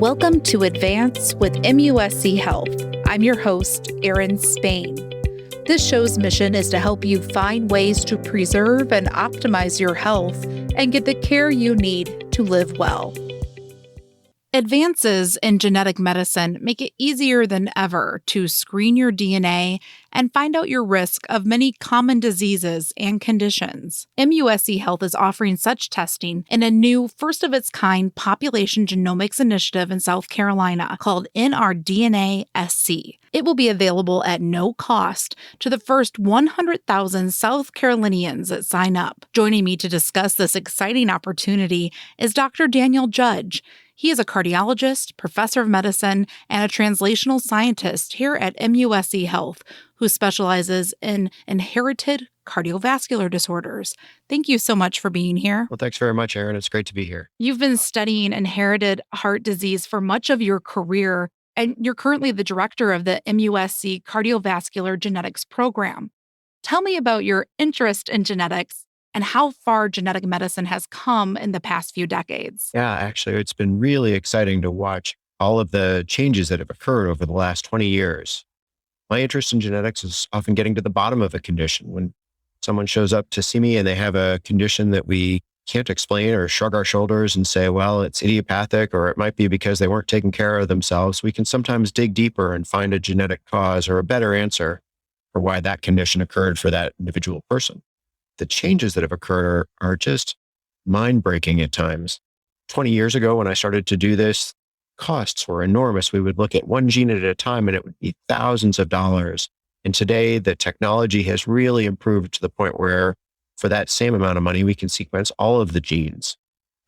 Welcome to Advance with MUSC Health. I'm your host, Erin Spain. This show's mission is to help you find ways to preserve and optimize your health and get the care you need to live well. Advances in genetic medicine make it easier than ever to screen your DNA and find out your risk of many common diseases and conditions. MUSC Health is offering such testing in a new, first-of-its-kind population genomics initiative in South Carolina called NRDNA-SC. It will be available at no cost to the first 100,000 South Carolinians that sign up. Joining me to discuss this exciting opportunity is Dr. Daniel Judge. He is a cardiologist, professor of medicine, and a translational scientist here at MUSC Health, who specializes in inherited cardiovascular disorders. Thank you so much for being here. Well, thanks very much, Erin. It's great to be here. You've been studying inherited heart disease for much of your career, and you're currently the director of the MUSC Cardiovascular Genetics Program. Tell me about your interest in genetics and how far genetic medicine has come in the past few decades. Yeah, actually, it's been really exciting to watch all of the changes that have occurred over the last 20 years. My interest in genetics is often getting to the bottom of a condition. When someone shows up to see me and they have a condition that we can't explain or shrug our shoulders and say, well, it's idiopathic, or it might be because they weren't taking care of themselves, we can sometimes dig deeper and find a genetic cause or a better answer for why that condition occurred for that individual person. The changes that have occurred are just mind-breaking at times. 20 years ago, when I started to do this, costs were enormous. We would look at one gene at a time and it would be thousands of dollars. And today, the technology has really improved to the point where for that same amount of money, we can sequence all of the genes.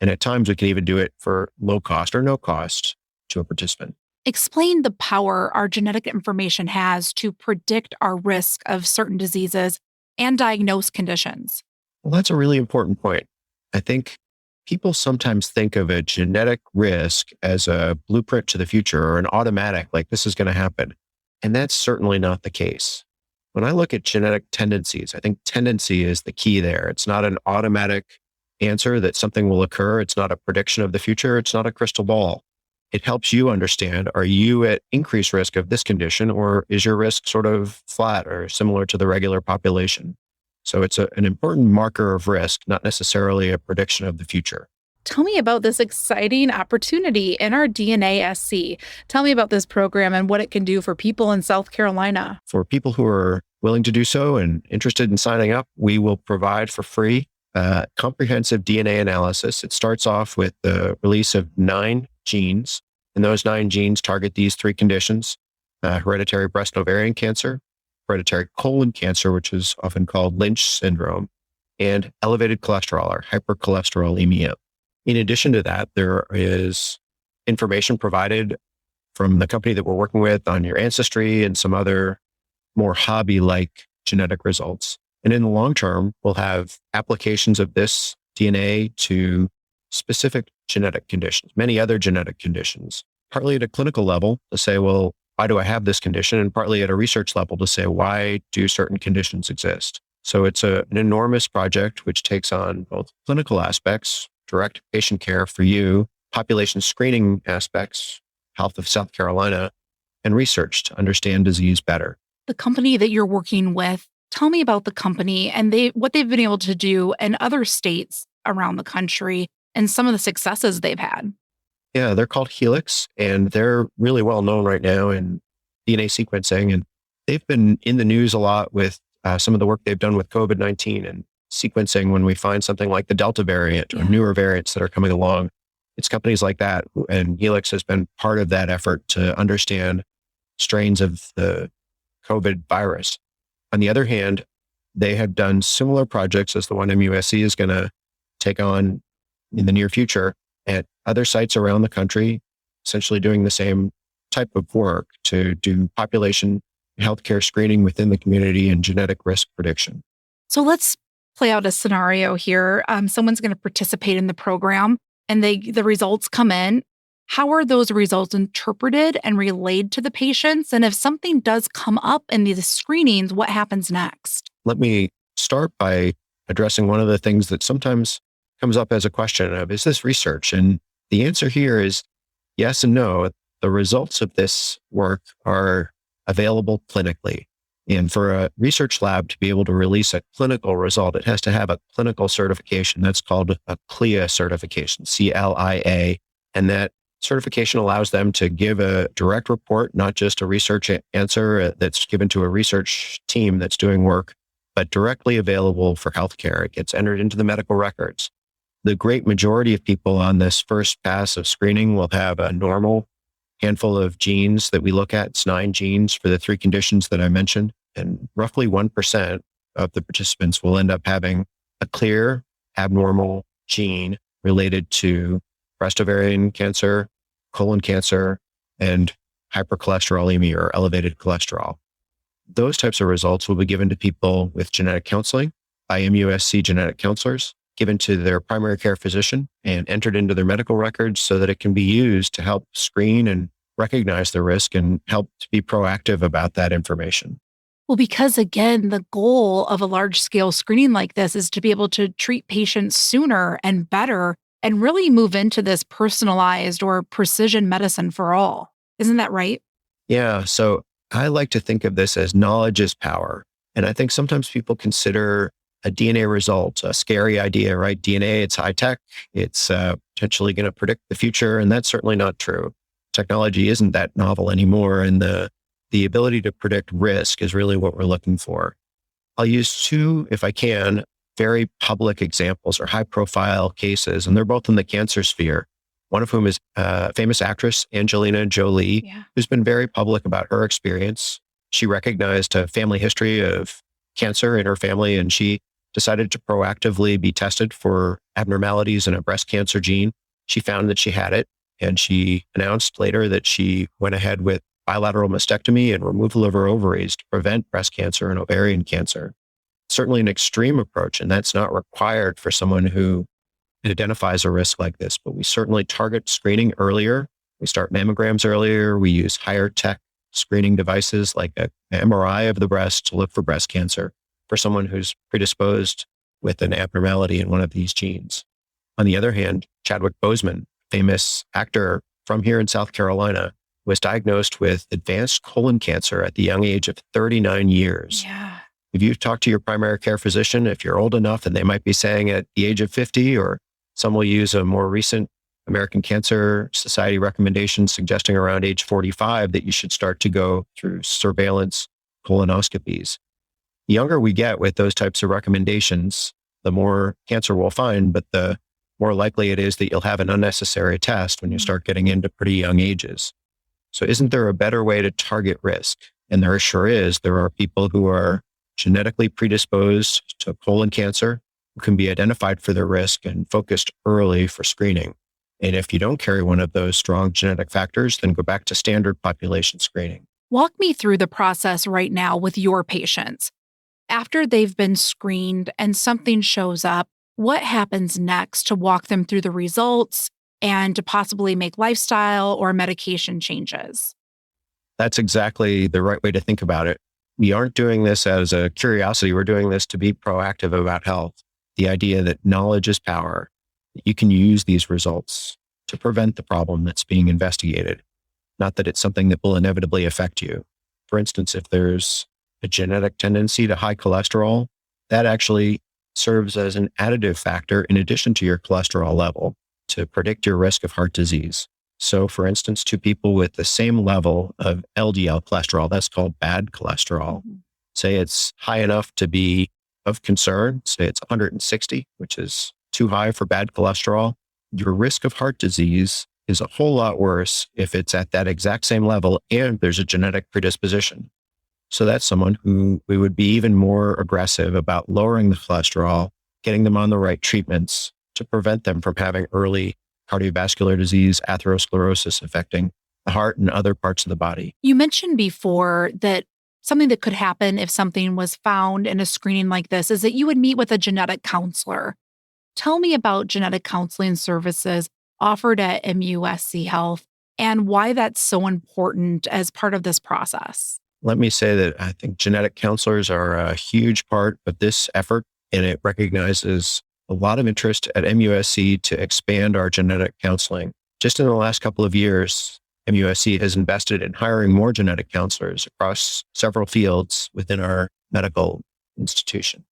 And at times, we can even do it for low cost or no cost to a participant. Explain the power our genetic information has to predict our risk of certain diseases and diagnose conditions. Well, that's a really important point. I think people sometimes think of a genetic risk as a blueprint to the future or an automatic, like this is going to happen. And that's certainly not the case. When I look at genetic tendencies, I think tendency is the key there. It's not an automatic answer that something will occur. It's not a prediction of the future. It's not a crystal ball. It helps you understand, are you at increased risk of this condition, or is your risk sort of flat or similar to the regular population? So it's an important marker of risk, not necessarily a prediction of the future. Tell me about this exciting opportunity in our DNA-SC. Tell me about this program and what it can do for people in South Carolina. For people who are willing to do so and interested in signing up, we will provide for free comprehensive DNA analysis. It starts off with the release of 9 genes, and those 9 genes target these 3 conditions: hereditary breast and ovarian cancer, hereditary colon cancer, which is often called Lynch syndrome, and elevated cholesterol or hypercholesterolemia. In addition to that, there is information provided from the company that we're working with on your ancestry and some other more hobby-like genetic results. And in the long term, we'll have applications of this DNA to specific genetic conditions, many other genetic conditions, partly at a clinical level to say, well, why do I have this condition? And partly at a research level to say, why do certain conditions exist? So it's an enormous project which takes on both clinical aspects, direct patient care for you, population screening aspects, health of South Carolina, and research to understand disease better. The company that you're working with, tell me about the company and what they've been able to do in other states around the country and some of the successes they've had. Yeah, they're called Helix, and they're really well known right now in DNA sequencing. And they've been in the news a lot with some of the work they've done with COVID-19 and sequencing when we find something like the Delta variant or newer variants that are coming along. It's companies like that. And Helix has been part of that effort to understand strains of the COVID virus. On the other hand, they have done similar projects as the one MUSC is going to take on in the near future at other sites around the country, essentially doing the same type of work to do population healthcare screening within the community and genetic risk prediction. So let's play out a scenario here. Someone's going to participate in the program and the results come in. How are those results interpreted and relayed to the patients? And if something does come up in these screenings, what happens next? Let me start by addressing one of the things that sometimes comes up as a question of, is this research? And the answer here is Yes and no. The results of this work are available clinically. And for a research lab to be able to release a clinical result, it has to have a clinical certification. That's called a CLIA certification, CLIA. And that certification allows them to give a direct report, not just a research answer that's given to a research team that's doing work, but directly available for healthcare. It gets entered into the medical records. The great majority of people on this first pass of screening will have a normal handful of genes that we look at. It's 9 genes for the 3 conditions that I mentioned. And roughly 1% of the participants will end up having a clear abnormal gene related to breast ovarian cancer, colon cancer, and hypercholesterolemia or elevated cholesterol. Those types of results will be given to people with genetic counseling by MUSC genetic counselors, given to their primary care physician and entered into their medical records so that it can be used to help screen and recognize the risk and help to be proactive about that information. Well, because again, the goal of a large scale screening like this is to be able to treat patients sooner and better and really move into this personalized or precision medicine for all. Isn't that right? Yeah. So I like to think of this as knowledge is power. And I think sometimes people consider a DNA result a scary idea, right? DNA, it's high tech. It's potentially going to predict the future. And that's certainly not true. Technology isn't that novel anymore. And the ability to predict risk is really what we're looking for. I'll use 2, if I can, very public examples or high profile cases, and they're both in the cancer sphere. One of whom is famous actress Angelina Jolie, Yeah. who's been very public about her experience. She recognized a family history of cancer in her family, and she decided to proactively be tested for abnormalities in a breast cancer gene. She found that she had it, and she announced later that she went ahead with bilateral mastectomy and removal of her ovaries to prevent breast cancer and ovarian cancer. Certainly an extreme approach, and that's not required for someone who identifies a risk like this, but we certainly target screening earlier. We start mammograms earlier. We use higher tech screening devices like an MRI of the breast to look for breast cancer for someone who's predisposed with an abnormality in one of these genes. On the other hand, Chadwick Boseman, famous actor from here in South Carolina, was diagnosed with advanced colon cancer at the young age of 39 years. Yeah. If you talk to your primary care physician, if you're old enough, and they might be saying at the age of 50, or some will use a more recent American Cancer Society recommendation suggesting around age 45 that you should start to go through surveillance colonoscopies. The younger we get with those types of recommendations, the more cancer we'll find, but the more likely it is that you'll have an unnecessary test when you start getting into pretty young ages. So isn't there a better way to target risk? And there sure is. There are people who are genetically predisposed to colon cancer who can be identified for their risk and focused early for screening. And if you don't carry one of those strong genetic factors, then go back to standard population screening. Walk me through the process right now with your patients. After they've been screened and something shows up, what happens next to walk them through the results and to possibly make lifestyle or medication changes? That's exactly the right way to think about it. We aren't doing this as a curiosity. We're doing this to be proactive about health. The idea that knowledge is power, that you can use these results to prevent the problem that's being investigated, not that it's something that will inevitably affect you. For instance, if there's a genetic tendency to high cholesterol, that actually serves as an additive factor in addition to your cholesterol level to predict your risk of heart disease. So for instance, 2 people with the same level of LDL cholesterol, that's called bad cholesterol, say it's high enough to be of concern, say it's 160, which is too high for bad cholesterol, your risk of heart disease is a whole lot worse if it's at that exact same level and there's a genetic predisposition. So that's someone who we would be even more aggressive about lowering the cholesterol, getting them on the right treatments to prevent them from having early cardiovascular disease, atherosclerosis affecting the heart and other parts of the body. You mentioned before that something that could happen if something was found in a screening like this is that you would meet with a genetic counselor. Tell me about genetic counseling services offered at MUSC Health and why that's so important as part of this process. Let me say that I think genetic counselors are a huge part of this effort, and it recognizes a lot of interest at MUSC to expand our genetic counseling. just in the last couple of years, MUSC has invested in hiring more genetic counselors across several fields within our medical institution.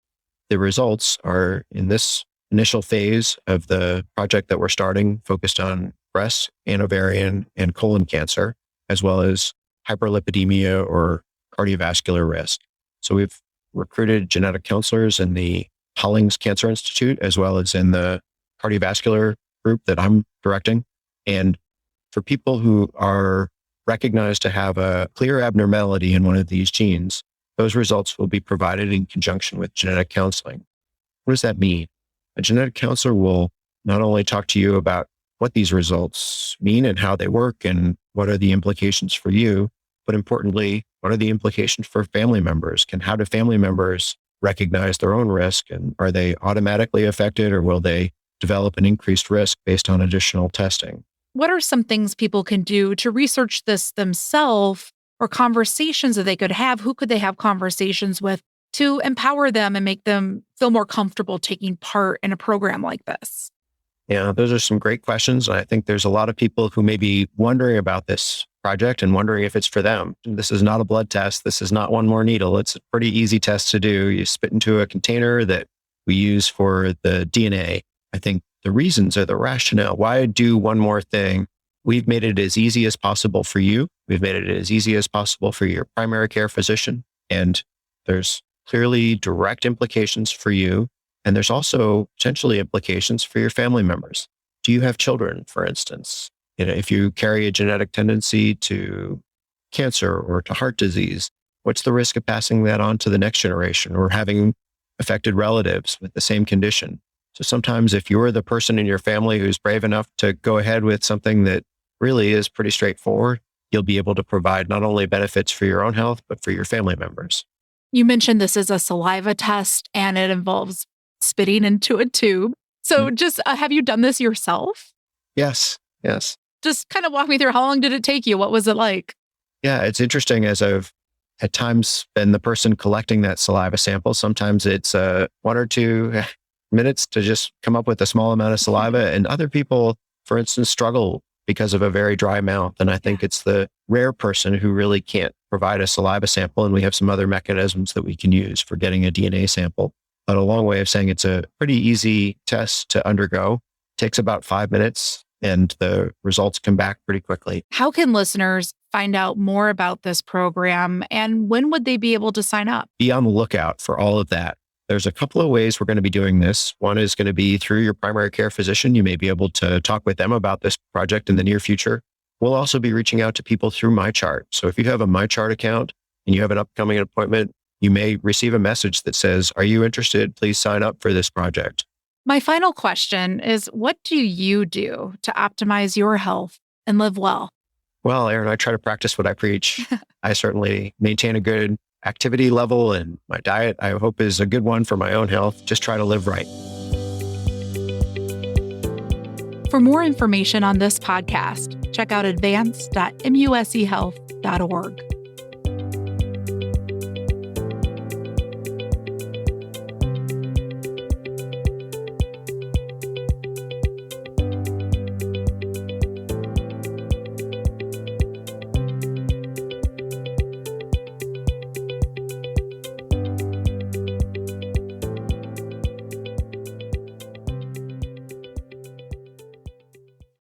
The results are in this initial phase of the project that we're starting, focused on breast and ovarian and colon cancer, as well as hyperlipidemia or cardiovascular risk. So we've recruited genetic counselors in the Hollings Cancer Institute, as well as in the cardiovascular group that I'm directing. And for people who are recognized to have a clear abnormality in one of these genes, those results will be provided in conjunction with genetic counseling. What does that mean? A genetic counselor will not only talk to you about what these results mean and how they work and what are the implications for you, but importantly, what are the implications for family members? How do family members recognize their own risk? And are they automatically affected, or will they develop an increased risk based on additional testing? What are some things people can do to research this themselves, or conversations that they could have? Who could they have conversations with to empower them and make them feel more comfortable taking part in a program like this? Yeah, those are some great questions. And I think there's a lot of people who may be wondering about this project and wondering if it's for them. This is not a blood test. This is not one more needle. It's a pretty easy test to do. You spit into a container that we use for the DNA. I think the reasons or the rationale, why do one more thing? We've made it as easy as possible for you. We've made it as easy as possible for your primary care physician. And there's clearly direct implications for you. And there's also potentially implications for your family members. Do you have children, for instance? If you carry a genetic tendency to cancer or to heart disease, what's the risk of passing that on to the next generation, or having affected relatives with the same condition? So sometimes if you're the person in your family who's brave enough to go ahead with something that really is pretty straightforward, you'll be able to provide not only benefits for your own health, but for your family members. You mentioned this is a saliva test and it involves spitting into a tube. So just have you done this yourself? Yes. Just kind of walk me through, how long did it take you? What was it like? Yeah, it's interesting, as I've at times been the person collecting that saliva sample. Sometimes it's 1 or 2 minutes to just come up with a small amount of saliva. And other people, for instance, struggle because of a very dry mouth. And I think it's the rare person who really can't provide a saliva sample. And we have some other mechanisms that we can use for getting a DNA sample. But a long way of saying it's a pretty easy test to undergo. It takes about 5 minutes and the results come back pretty quickly. How can listeners find out more about this program, and when would they be able to sign up? Be on the lookout for all of that. There's a couple of ways we're going to be doing this. One is going to be through your primary care physician. You may be able to talk with them about this project in the near future. We'll also be reaching out to people through MyChart. So if you have a MyChart account and you have an upcoming appointment, you may receive a message that says, "Are you interested? Please sign up for this project." My final question is, what do you do to optimize your health and live well? Well, Aaron, I try to practice what I preach. I certainly maintain a good activity level, and my diet, I hope, is a good one for my own health. Just try to live right. For more information on this podcast, check out advance.muschealth.org.